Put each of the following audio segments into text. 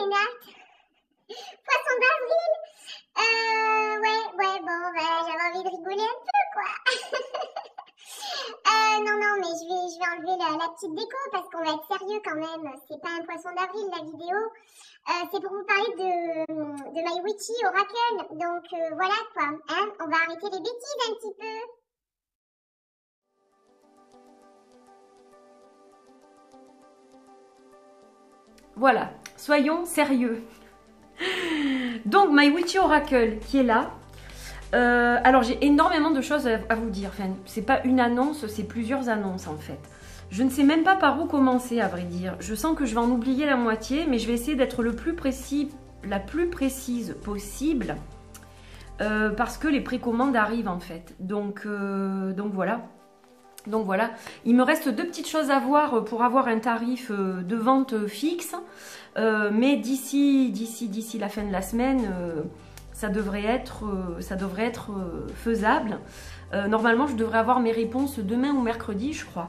Renate? Poisson d'avril? Ouais, bon, bah, j'avais envie de rigoler un peu, quoi. Non, mais je vais enlever la petite déco parce qu'on va être sérieux quand même. C'est pas un poisson d'avril, la vidéo. C'est pour vous parler de My Witchy Oracle. Donc, voilà, quoi. Hein, on va arrêter les bêtises un petit peu. Voilà, soyons sérieux. Donc, My Witchy Oracle qui est là. Alors, j'ai énormément de choses à vous dire. Enfin, c'est pas une annonce, c'est plusieurs annonces en fait. Je ne sais même pas par où commencer, à vrai dire. Je sens que je vais en oublier la moitié, mais je vais essayer d'être la plus précise possible. Parce que les précommandes arrivent en fait. Donc voilà. Donc voilà, il me reste deux petites choses à voir pour avoir un tarif de vente fixe. Mais d'ici la fin de la semaine, ça devrait être faisable. Normalement, je devrais avoir mes réponses demain ou mercredi, je crois.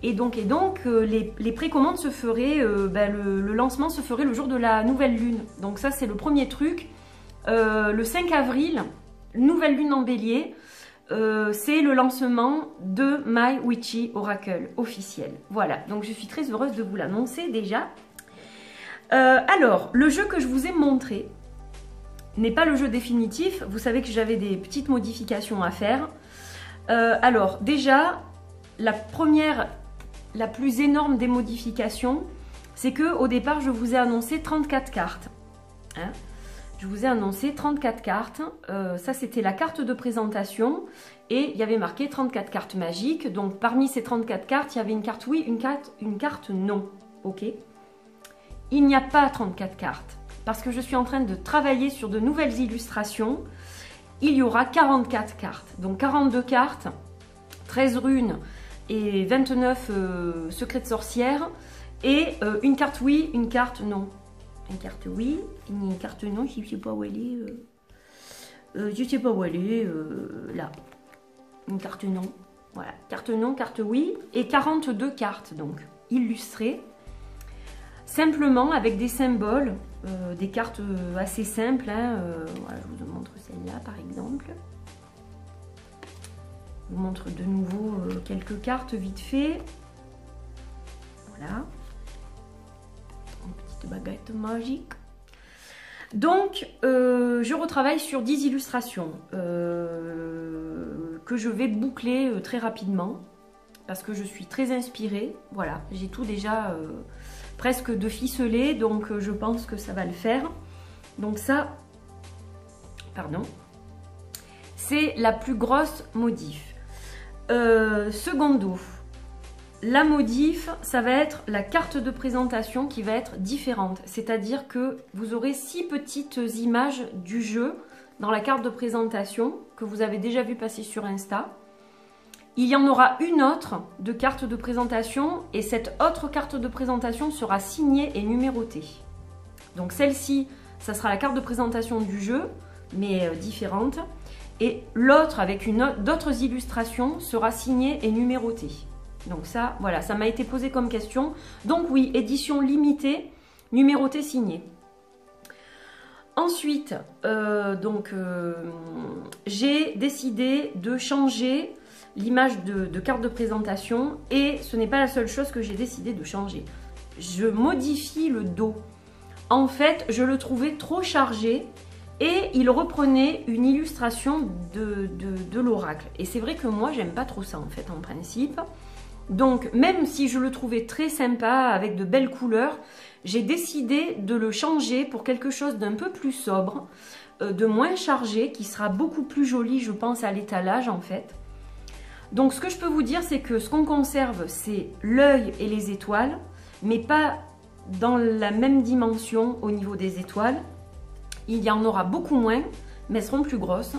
Et donc les précommandes se feraient, le lancement se ferait le jour de la nouvelle lune. Donc ça, c'est le premier truc. Le 5 avril, nouvelle lune en bélier. C'est le lancement de My Witchy Oracle officiel. Voilà, donc je suis très heureuse de vous l'annoncer déjà. Alors, le jeu que je vous ai montré n'est pas le jeu définitif. Vous savez que j'avais des petites modifications à faire. Alors, déjà, la plus énorme des modifications, c'est que au départ, je vous ai annoncé 34 cartes. Hein, je vous ai annoncé 34 cartes, ça c'était la carte de présentation et il y avait marqué 34 cartes magiques. Donc parmi ces 34 cartes, il y avait une carte oui, une carte non. Ok. Il n'y a pas 34 cartes parce que je suis en train de travailler sur de nouvelles illustrations. Il y aura 44 cartes, donc 42 cartes, 13 runes et 29 secrets de sorcière et une carte oui, une carte non. Une carte oui, une carte non, je ne sais pas où elle est. Je sais pas où elle est, là. Une carte non. Voilà, carte non, carte oui. Et 42 cartes, donc, illustrées. Simplement avec des symboles, des cartes assez simples. Hein, voilà, je vous montre celle-là, par exemple. Je vous montre de nouveau quelques cartes vite fait. Voilà. Baguette magique. Donc, je retravaille sur 10 illustrations que je vais boucler très rapidement parce que je suis très inspirée. Voilà, j'ai tout déjà presque de ficelé, donc je pense que ça va le faire. Donc ça, pardon, c'est la plus grosse modif. Secondo, la modif, ça va être la carte de présentation qui va être différente. C'est-à-dire que vous aurez 6 petites images du jeu dans la carte de présentation que vous avez déjà vu passer sur Insta. Il y en aura une autre de carte de présentation et cette autre carte de présentation sera signée et numérotée. Donc celle-ci, ça sera la carte de présentation du jeu, mais différente. Et l'autre, avec d'autres illustrations, sera signée et numérotée. Donc ça, voilà, ça m'a été posé comme question. Donc oui, édition limitée, numérotée, signée. Ensuite, j'ai décidé de changer l'image de carte de présentation et ce n'est pas la seule chose que j'ai décidé de changer. Je modifie le dos. En fait, je le trouvais trop chargé et il reprenait une illustration de l'oracle. Et c'est vrai que moi, j'aime pas trop ça en fait, en principe. Donc, même si je le trouvais très sympa, avec de belles couleurs, j'ai décidé de le changer pour quelque chose d'un peu plus sobre, de moins chargé, qui sera beaucoup plus joli, je pense, à l'étalage, en fait. Donc, ce que je peux vous dire, c'est que ce qu'on conserve, c'est l'œil et les étoiles, mais pas dans la même dimension au niveau des étoiles. Il y en aura beaucoup moins, mais elles seront plus grosses.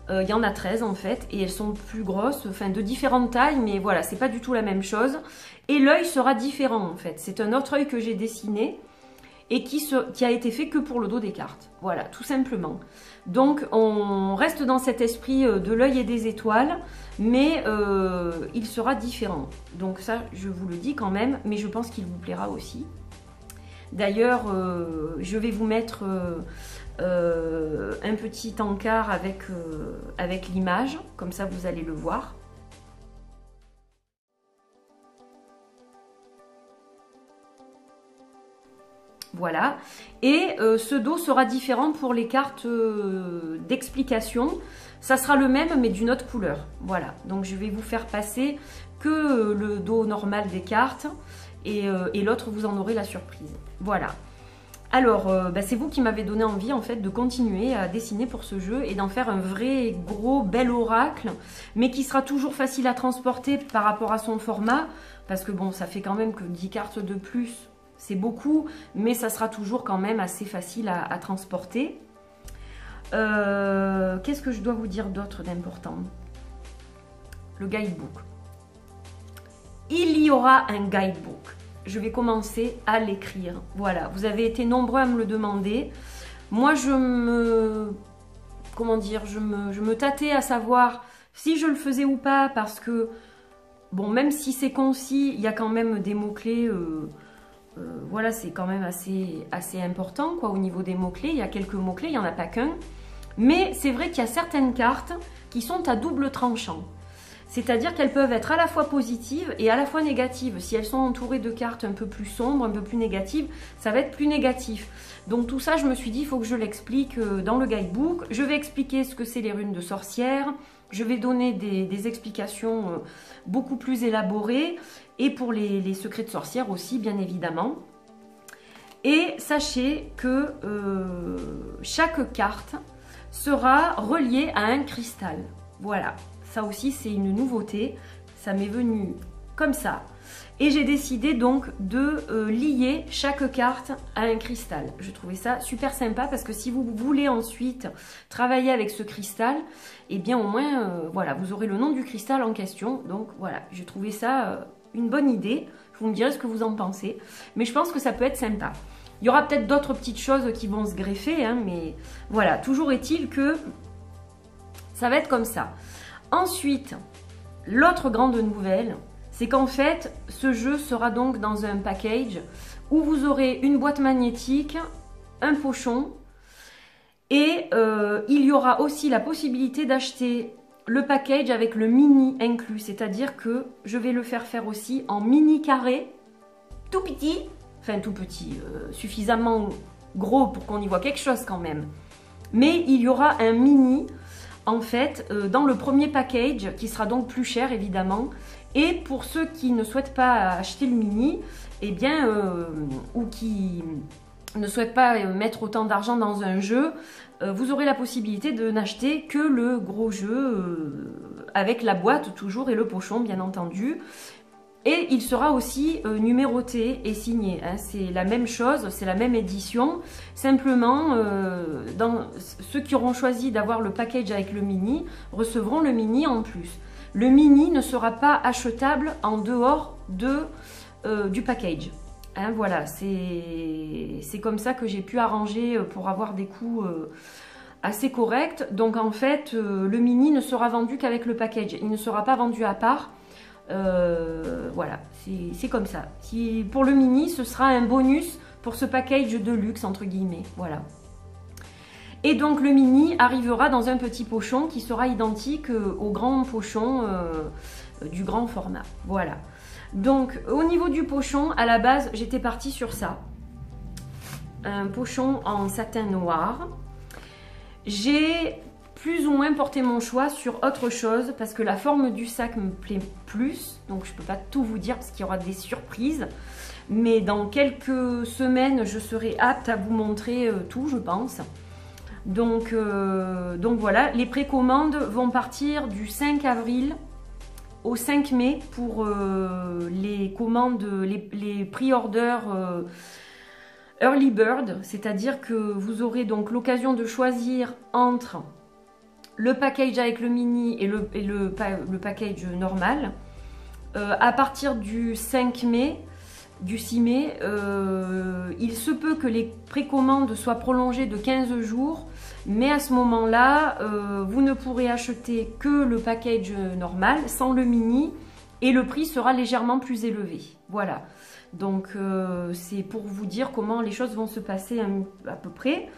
Il y en a 13 en fait et elles sont plus grosses, enfin de différentes tailles, mais voilà, c'est pas du tout la même chose. Et l'œil sera différent en fait. C'est un autre œil que j'ai dessiné et qui a été fait que pour le dos des cartes. Voilà, tout simplement. Donc on reste dans cet esprit de l'œil et des étoiles, mais il sera différent. Donc ça, je vous le dis quand même, mais je pense qu'il vous plaira aussi. D'ailleurs, je vais vous mettre un petit encart avec l'image, comme ça vous allez le voir. Voilà, et ce dos sera différent pour les cartes d'explication. Ça sera le même mais d'une autre couleur. Voilà, donc je vais vous faire passer que le dos normal des cartes et l'autre vous en aurez la surprise. Voilà. Alors, c'est vous qui m'avez donné envie en fait de continuer à dessiner pour ce jeu et d'en faire un vrai gros bel oracle, mais qui sera toujours facile à transporter par rapport à son format, parce que bon, ça fait quand même que 10 cartes de plus. C'est beaucoup, mais ça sera toujours quand même assez facile à transporter. Qu'est-ce que je dois vous dire d'autre d'important? Le guidebook. Il y aura un guidebook. Je vais commencer à l'écrire. Voilà, vous avez été nombreux à me le demander. Moi, je me tâtais à savoir si je le faisais ou pas, parce que, bon, même si c'est concis, il y a quand même des mots-clés... voilà, c'est quand même assez important quoi, au niveau des mots-clés. Il y a quelques mots-clés, il n'y en a pas qu'un. Mais c'est vrai qu'il y a certaines cartes qui sont à double tranchant. C'est-à-dire qu'elles peuvent être à la fois positives et à la fois négatives. Si elles sont entourées de cartes un peu plus sombres, un peu plus négatives, ça va être plus négatif. Donc tout ça, je me suis dit, il faut que je l'explique dans le guidebook. Je vais expliquer ce que c'est les runes de sorcière. Je vais donner des explications beaucoup plus élaborées. Et pour les secrets de sorcière aussi, bien évidemment. Et sachez que chaque carte sera reliée à un cristal. Voilà, ça aussi c'est une nouveauté. Ça m'est venu comme ça. Et j'ai décidé donc de lier chaque carte à un cristal. Je trouvais ça super sympa parce que si vous voulez ensuite travailler avec ce cristal, eh bien au moins, voilà, vous aurez le nom du cristal en question. Donc voilà, j'ai trouvé ça... une bonne idée, vous me direz ce que vous en pensez, mais je pense que ça peut être sympa. Il y aura peut-être d'autres petites choses qui vont se greffer, hein, mais voilà, toujours est-il que ça va être comme ça. Ensuite, l'autre grande nouvelle, c'est qu'en fait, ce jeu sera donc dans un package où vous aurez une boîte magnétique, un pochon, et il y aura aussi la possibilité d'acheter le package avec le mini inclus, c'est-à-dire que je vais le faire aussi en mini carré, tout petit, enfin tout petit, suffisamment gros pour qu'on y voit quelque chose quand même. Mais il y aura un mini, en fait, dans le premier package, qui sera donc plus cher évidemment. Et pour ceux qui ne souhaitent pas acheter le mini, eh bien, ou qui ne souhaitent pas mettre autant d'argent dans un jeu, vous aurez la possibilité de n'acheter que le gros jeu avec la boîte toujours et le pochon bien entendu. Et il sera aussi numéroté et signé. Hein. C'est la même chose, c'est la même édition. Simplement, ceux qui auront choisi d'avoir le package avec le mini recevront le mini en plus. Le mini ne sera pas achetable en dehors du package. Hein, voilà, c'est comme ça que j'ai pu arranger pour avoir des coûts assez corrects. Donc en fait, le mini ne sera vendu qu'avec le package. Il ne sera pas vendu à part. Voilà, c'est comme ça. Pour le mini, ce sera un bonus pour ce package de luxe, entre guillemets. Voilà. Et donc le mini arrivera dans un petit pochon qui sera identique au grand pochon du grand format. Voilà. Donc au niveau du pochon, à la base, j'étais partie sur ça. Un pochon en satin noir. J'ai plus ou moins porté mon choix sur autre chose parce que la forme du sac me plaît plus. Donc je ne peux pas tout vous dire parce qu'il y aura des surprises. Mais dans quelques semaines, je serai apte à vous montrer tout, je pense. Donc voilà, les précommandes vont partir du 5 avril au 5 mai pour les commandes, les pre-orders Early Bird, c'est-à-dire que vous aurez donc l'occasion de choisir entre le package avec le mini et le package normal. À partir du 5 mai, du 6 mai, il se peut que les précommandes soient prolongées de 15 jours, mais à ce moment-là, vous ne pourrez acheter que le package normal, sans le mini, et le prix sera légèrement plus élevé. Voilà. Donc, c'est pour vous dire comment les choses vont se passer à peu près.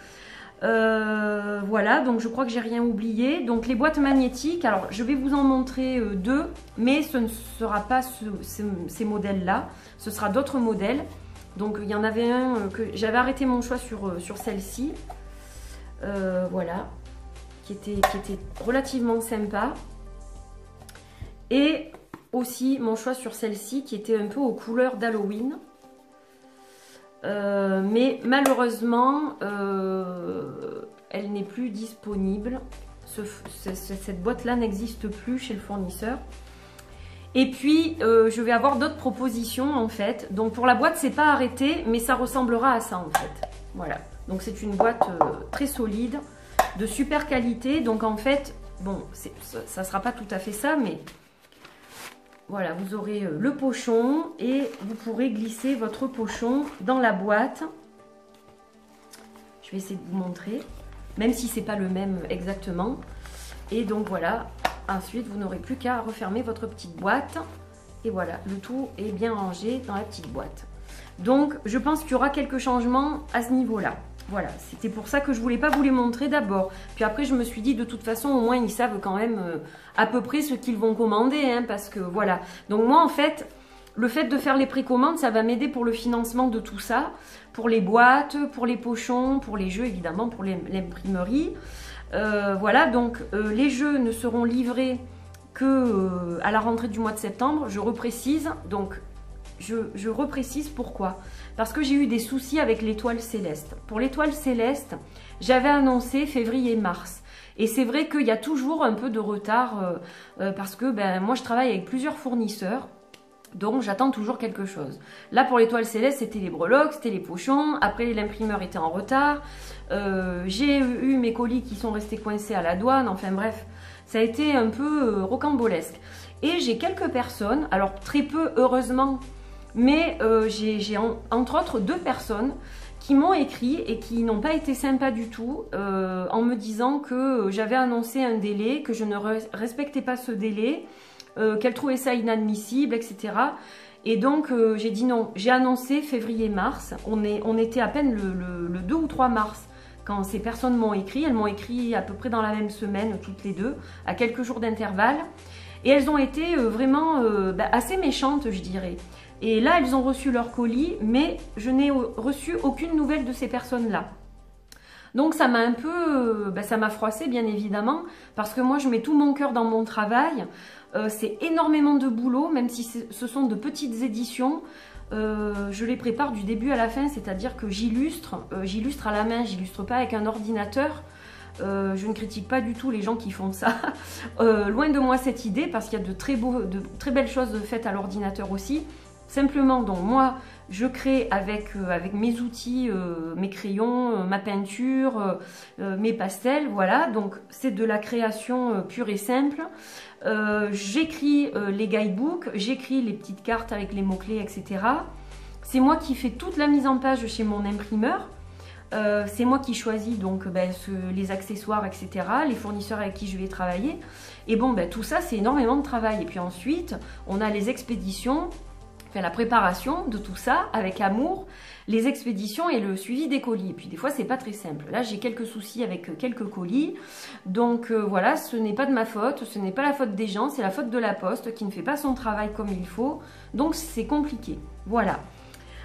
Voilà, donc je crois que j'ai rien oublié. Donc les boîtes magnétiques, alors je vais vous en montrer deux, mais ce ne sera pas ces modèles-là, ce sera d'autres modèles. Donc il y en avait un que j'avais arrêté mon choix sur celle-ci, voilà, qui était relativement sympa. Et aussi mon choix sur celle-ci qui était un peu aux couleurs d'Halloween. Mais malheureusement elle n'est plus disponible. Cette boîte là n'existe plus chez le fournisseur. Et puis je vais avoir d'autres propositions en fait. Donc pour la boîte c'est pas arrêté, mais ça ressemblera à ça en fait. Voilà, donc c'est une boîte très solide, de super qualité. Donc en fait bon, ça sera pas tout à fait ça, mais voilà, vous aurez le pochon et vous pourrez glisser votre pochon dans la boîte. Je vais essayer de vous montrer, même si c'est pas le même exactement. Et donc voilà, ensuite vous n'aurez plus qu'à refermer votre petite boîte. Et voilà, le tout est bien rangé dans la petite boîte. Donc je pense qu'il y aura quelques changements à ce niveau-là. Voilà, c'était pour ça que je voulais pas vous les montrer d'abord. Puis après, je me suis dit, de toute façon, au moins, ils savent quand même à peu près ce qu'ils vont commander. Hein, parce que voilà. Donc moi, en fait, le fait de faire les précommandes, ça va m'aider pour le financement de tout ça. Pour les boîtes, pour les pochons, pour les jeux, évidemment, pour l'imprimerie. Voilà, donc les jeux ne seront livrés que à la rentrée du mois de septembre. Je reprécise, donc je reprécise pourquoi. Parce que j'ai eu des soucis avec l'étoile céleste. Pour l'étoile céleste, j'avais annoncé février-mars. Et c'est vrai qu'il y a toujours un peu de retard parce que moi je travaille avec plusieurs fournisseurs. Donc j'attends toujours quelque chose. Là pour l'étoile céleste, c'était les breloques, c'était les pochons. Après l'imprimeur était en retard. J'ai eu mes colis qui sont restés coincés à la douane. Enfin bref, ça a été un peu rocambolesque. Et j'ai quelques personnes, alors très peu heureusement, mais j'ai entre autres 2 personnes qui m'ont écrit et qui n'ont pas été sympas du tout en me disant que j'avais annoncé un délai, que je ne respectais pas ce délai, qu'elles trouvaient ça inadmissible, etc. Et donc j'ai dit non, j'ai annoncé février-mars, on était à peine le 2 ou 3 mars quand ces personnes m'ont écrit. Elles m'ont écrit à peu près dans la même semaine, toutes les deux, à quelques jours d'intervalle. Et elles ont été vraiment assez méchantes, je dirais. Et là, elles ont reçu leur colis, mais je n'ai reçu aucune nouvelle de ces personnes-là. Donc ça m'a un peu, ça m'a froissé bien évidemment, parce que moi je mets tout mon cœur dans mon travail. C'est énormément de boulot, même si ce sont de petites éditions. Je les prépare du début à la fin, c'est-à-dire que j'illustre à la main, j'illustre pas avec un ordinateur. Je ne critique pas du tout les gens qui font ça. Loin de moi cette idée, parce qu'il y a de très belles choses faites à l'ordinateur aussi. Simplement, donc moi, je crée avec mes outils, mes crayons, ma peinture, mes pastels, voilà. Donc c'est de la création pure et simple. J'écris les guidebooks, j'écris les petites cartes avec les mots-clés, etc. C'est moi qui fais toute la mise en page chez mon imprimeur. C'est moi qui choisis donc les accessoires, etc., les fournisseurs avec qui je vais travailler. Et bon, tout ça, c'est énormément de travail. Et puis ensuite, on a les expéditions, enfin la préparation de tout ça avec amour, les expéditions et le suivi des colis. Et puis des fois, c'est pas très simple. Là, j'ai quelques soucis avec quelques colis. Donc voilà, ce n'est pas de ma faute, ce n'est pas la faute des gens, c'est la faute de la poste qui ne fait pas son travail comme il faut. Donc c'est compliqué. Voilà.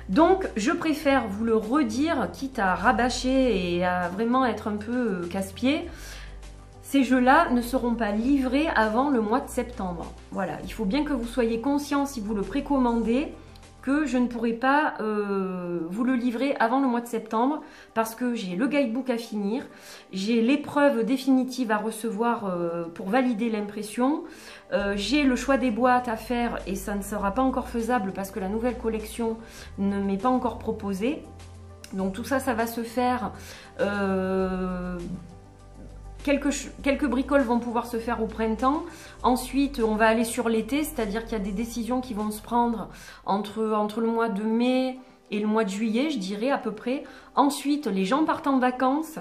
Donc, je préfère vous le redire, quitte à rabâcher et à vraiment être un peu casse-pied. Ces jeux-là ne seront pas livrés avant le mois de septembre. Voilà, il faut bien que vous soyez conscient, si vous le précommandez, que je ne pourrai pas vous le livrer avant le mois de septembre parce que j'ai le guidebook à finir, j'ai l'épreuve définitive à recevoir pour valider l'impression, j'ai le choix des boîtes à faire et ça ne sera pas encore faisable parce que la nouvelle collection ne m'est pas encore proposée. Donc tout ça, ça va se faire... Quelques bricoles vont pouvoir se faire au printemps. Ensuite, on va aller sur l'été, c'est-à-dire qu'il y a des décisions qui vont se prendre entre le mois de mai et le mois de juillet, je dirais à peu près. Ensuite, les gens partent en vacances.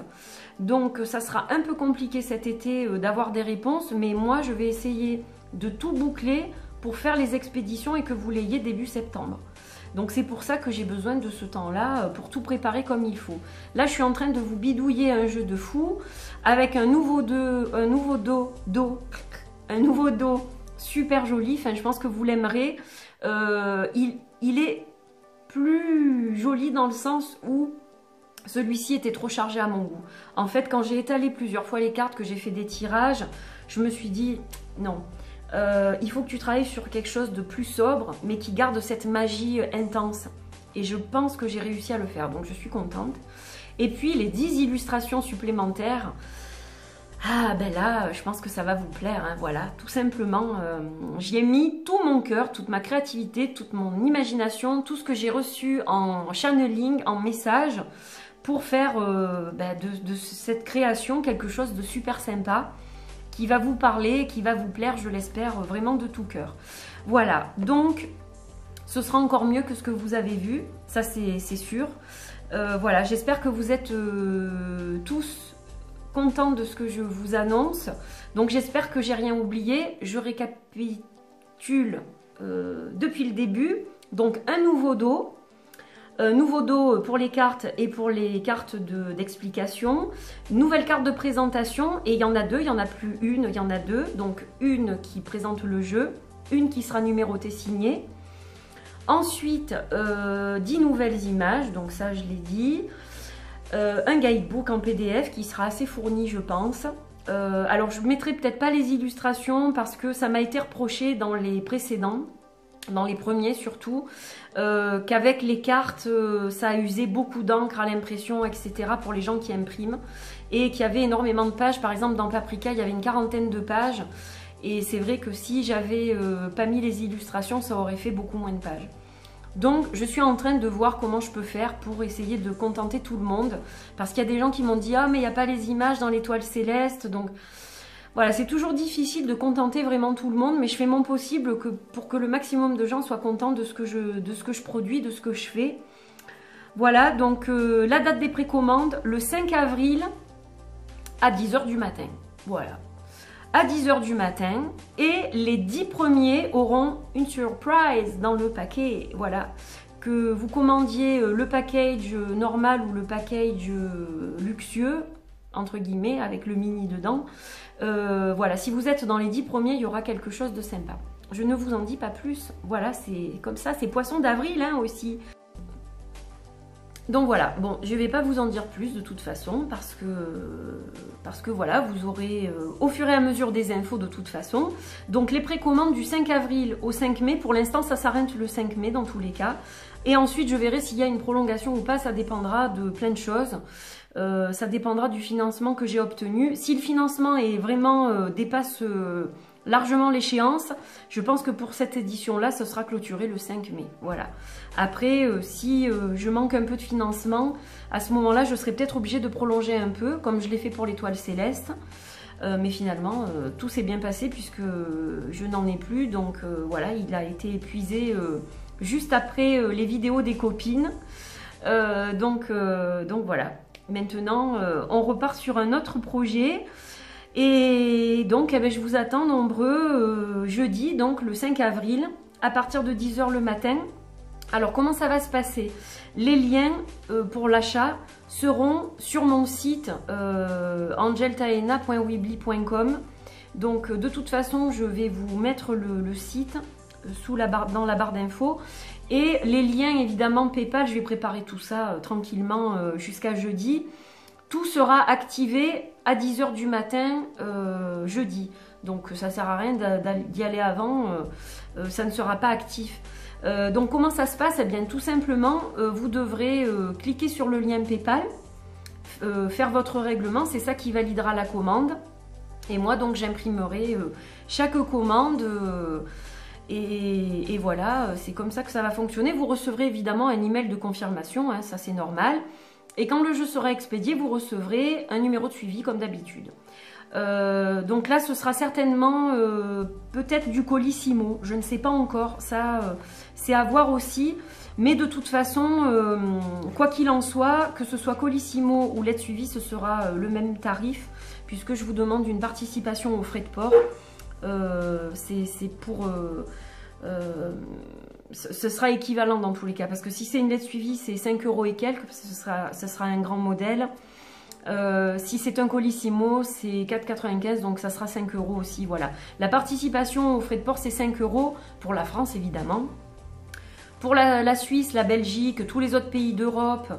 Donc, ça sera un peu compliqué cet été d'avoir des réponses. Mais moi, je vais essayer de tout boucler pour faire les expéditions et que vous l'ayez début septembre. Donc c'est pour ça que j'ai besoin de ce temps-là pour tout préparer comme il faut. Là, je suis en train de vous bidouiller un jeu de fou avec un nouveau dos super joli. Enfin, je pense que vous l'aimerez. Il est plus joli dans le sens où celui-ci était trop chargé à mon goût. En fait, quand j'ai étalé plusieurs fois les cartes, que j'ai fait des tirages, je me suis dit non. Il faut que tu travailles sur quelque chose de plus sobre, mais qui garde cette magie intense. Et je pense que j'ai réussi à le faire, donc je suis contente. Et puis les 10 illustrations supplémentaires, ah ben là, je pense que ça va vous plaire, hein, voilà. Tout simplement, j'y ai mis tout mon cœur, toute ma créativité, toute mon imagination, tout ce que j'ai reçu en channeling, en message, pour faire de cette création quelque chose de super sympa, qui va vous parler, qui va vous plaire, je l'espère, vraiment de tout cœur. Voilà, donc ce sera encore mieux que ce que vous avez vu, ça c'est sûr. Voilà, j'espère que vous êtes tous contents de ce que je vous annonce. Donc j'espère que j'ai rien oublié. Je récapitule depuis le début. Donc un nouveau dos. Nouveau dos pour les cartes et pour les cartes d'explication. Nouvelle carte de présentation, et il y en a deux, il n'y en a plus une, il y en a deux. Donc une qui présente le jeu, une qui sera numérotée signée. Ensuite, 10 nouvelles images, donc ça je l'ai dit. Un guidebook en PDF qui sera assez fourni, je pense. Alors je ne mettrai peut-être pas les illustrations parce que ça m'a été reproché dans les précédents, dans les premiers surtout, qu'avec les cartes, ça a usé beaucoup d'encre à l'impression, etc. pour les gens qui impriment. Et qu'il y avait énormément de pages. Par exemple, dans Paprika, il y avait une 40aine de pages. Et c'est vrai que si j'avais pas mis les illustrations, ça aurait fait beaucoup moins de pages. Donc, je suis en train de voir comment je peux faire pour essayer de contenter tout le monde. Parce qu'il y a des gens qui m'ont dit « Ah, mais il n'y a pas les images dans l'étoile céleste. » Donc, voilà, c'est toujours difficile de contenter vraiment tout le monde. Mais je fais mon possible pour que le maximum de gens soient contents de ce que je produis, de ce que je fais. Voilà, donc la date des précommandes, le 5 avril à 10 h du matin. Voilà. À 10 h du matin, et les 10 premiers auront une surprise dans le paquet. Voilà, que vous commandiez le package normal ou le package luxueux, entre guillemets, avec le mini dedans. Voilà, si vous êtes dans les 10 premiers, il y aura quelque chose de sympa. Je ne vous en dis pas plus. Voilà, c'est comme ça, c'est poisson d'avril hein, aussi. Donc voilà, bon, je ne vais pas vous en dire plus de toute façon parce que voilà, vous aurez au fur et à mesure des infos de toute façon. Donc les précommandes du 5 avril au 5 mai, pour l'instant ça s'arrête le 5 mai dans tous les cas. Et ensuite je verrai s'il y a une prolongation ou pas, ça dépendra de plein de choses. Ça dépendra du financement que j'ai obtenu. Si le financement est vraiment dépasse largement l'échéance, je pense que pour cette édition-là, ce sera clôturé le 5 mai. Voilà. Après, si je manque un peu de financement, à ce moment-là, je serai peut-être obligée de prolonger un peu, comme je l'ai fait pour l'étoile céleste. Mais finalement, tout s'est bien passé puisque je n'en ai plus. Donc voilà, il a été épuisé juste après les vidéos des copines. Donc voilà. Maintenant, on repart sur un autre projet. Et donc, je vous attends nombreux jeudi, donc le 5 avril, à partir de 10 h le matin. Alors, comment ça va se passer? Les liens pour l'achat seront sur mon site angeltaena.weebly.com. Donc, de toute façon, je vais vous mettre le site dans la barre d'infos. Et les liens, évidemment, PayPal, je vais préparer tout ça tranquillement jusqu'à jeudi. Tout sera activé à 10 h du matin jeudi. Donc ça ne sert à rien d'y aller avant, ça ne sera pas actif. Donc comment ça se passe? Eh bien tout simplement, vous devrez cliquer sur le lien PayPal, faire votre règlement, c'est ça qui validera la commande. Et moi donc j'imprimerai chaque commande et voilà, c'est comme ça que ça va fonctionner. Vous recevrez évidemment un email de confirmation, hein, ça c'est normal. Et quand le jeu sera expédié, vous recevrez un numéro de suivi comme d'habitude. Donc là, ce sera certainement peut-être du Colissimo. Je ne sais pas encore. Ça, c'est à voir aussi. Mais de toute façon, quoi qu'il en soit, que ce soit Colissimo ou l'aide suivie, ce sera le même tarif puisque je vous demande une participation aux frais de port. C'est pour ce sera équivalent dans tous les cas. Parce que si c'est une lettre suivie, c'est 5 € et quelques, parce que ce sera un grand modèle. Si c'est un colissimo, c'est 4,95 €, donc ça sera 5 € aussi, voilà. La participation aux frais de port, c'est 5 € pour la France, évidemment. Pour la Suisse, la Belgique, tous les autres pays d'Europe,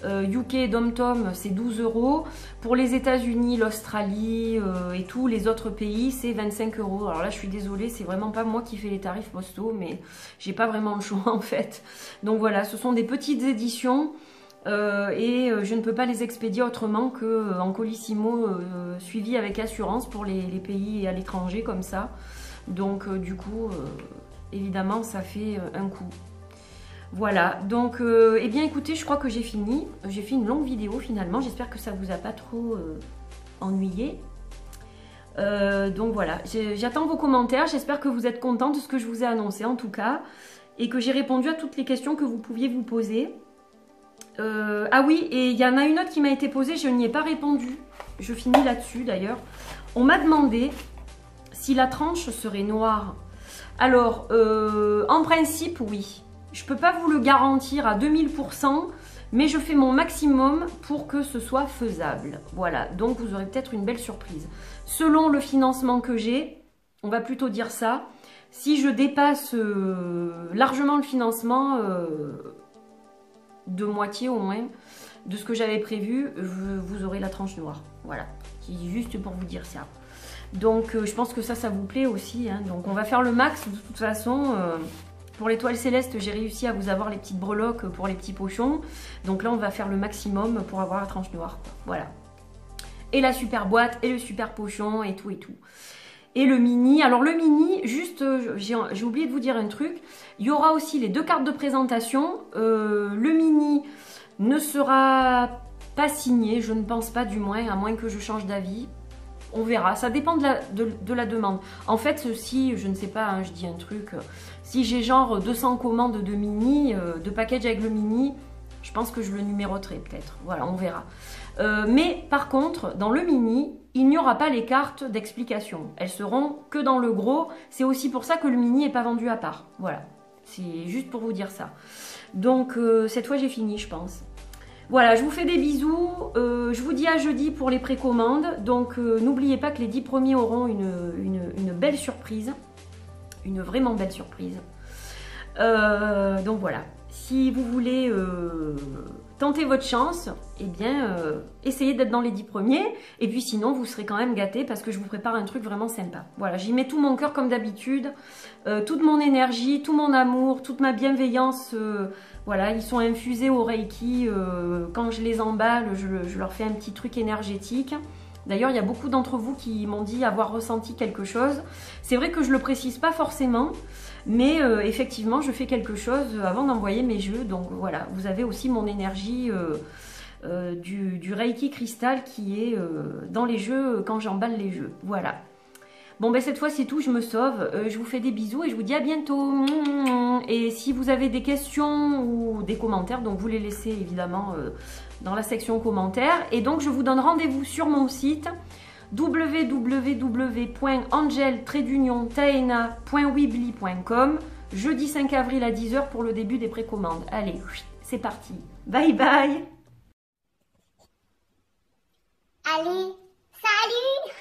UK, DomTom, c'est 12 €. Pour les États-Unis, l'Australie et tous les autres pays, c'est 25 €. Alors là, je suis désolée, c'est vraiment pas moi qui fais les tarifs postaux, mais j'ai pas vraiment le choix en fait. Donc voilà, ce sont des petites éditions et je ne peux pas les expédier autrement qu'en colissimo suivi avec assurance pour les pays à l'étranger comme ça. Donc du coup, évidemment, ça fait un coût. Voilà, donc, eh bien écoutez, je crois que j'ai fini. J'ai fait une longue vidéo finalement, j'espère que ça vous a pas trop ennuyé. Donc voilà, j'attends vos commentaires, j'espère que vous êtes contents de ce que je vous ai annoncé en tout cas. Et que j'ai répondu à toutes les questions que vous pouviez vous poser. Ah oui, et il y en a une autre qui m'a été posée, je n'y ai pas répondu. Je finis là-dessus d'ailleurs. On m'a demandé si la tranche serait noire. Alors, en principe, oui. Je ne peux pas vous le garantir à 2000%, mais je fais mon maximum pour que ce soit faisable. Voilà, donc vous aurez peut-être une belle surprise. Selon le financement que j'ai, on va plutôt dire ça, si je dépasse largement le financement, de moitié au moins, de ce que j'avais prévu, vous aurez la tranche noire. Voilà, c'est juste pour vous dire ça. Donc je pense que ça vous plaît aussi, hein. Donc on va faire le max de toute façon. Pour l'étoile céleste, j'ai réussi à vous avoir les petites breloques pour les petits pochons. Donc là, on va faire le maximum pour avoir la tranche noire, quoi. Voilà. Et la super boîte, et le super pochon, et tout, et tout. Et le mini. Alors le mini, juste, j'ai oublié de vous dire un truc. Il y aura aussi les 2 cartes de présentation. Le mini ne sera pas signé, je ne pense pas du moins, à moins que je change d'avis. On verra, ça dépend de la demande. En fait, si, je ne sais pas, hein, je dis un truc, si j'ai genre 200 commandes de mini, de package avec le mini, je pense que je le numéroterai peut-être. Voilà, on verra. Mais par contre, dans le mini, il n'y aura pas les cartes d'explication. Elles seront que dans le gros. C'est aussi pour ça que le mini n'est pas vendu à part. Voilà, c'est juste pour vous dire ça. Donc, cette fois, j'ai fini, je pense. Voilà, je vous fais des bisous, je vous dis à jeudi pour les précommandes, donc n'oubliez pas que les 10 premiers auront une belle surprise, une vraiment belle surprise. Donc voilà, si vous voulez tenter votre chance, eh bien essayez d'être dans les 10 premiers, et puis sinon vous serez quand même gâtés parce que je vous prépare un truc vraiment sympa. Voilà, j'y mets tout mon cœur comme d'habitude, toute mon énergie, tout mon amour, toute ma bienveillance. Voilà, ils sont infusés au Reiki. Quand je les emballe, je leur fais un petit truc énergétique. D'ailleurs, il y a beaucoup d'entre vous qui m'ont dit avoir ressenti quelque chose. C'est vrai que je ne le précise pas forcément, mais effectivement, je fais quelque chose avant d'envoyer mes jeux. Donc voilà, vous avez aussi mon énergie du Reiki cristal qui est dans les jeux quand j'emballe les jeux. Voilà. Bon, ben cette fois c'est tout, je me sauve. Je vous fais des bisous et je vous dis à bientôt. Et si vous avez des questions ou des commentaires, donc vous les laissez évidemment dans la section commentaires. Et donc je vous donne rendez-vous sur mon site www.angel-taena.weebly.com jeudi 5 avril à 10 h pour le début des précommandes. Allez, c'est parti. Bye bye. Allez, salut!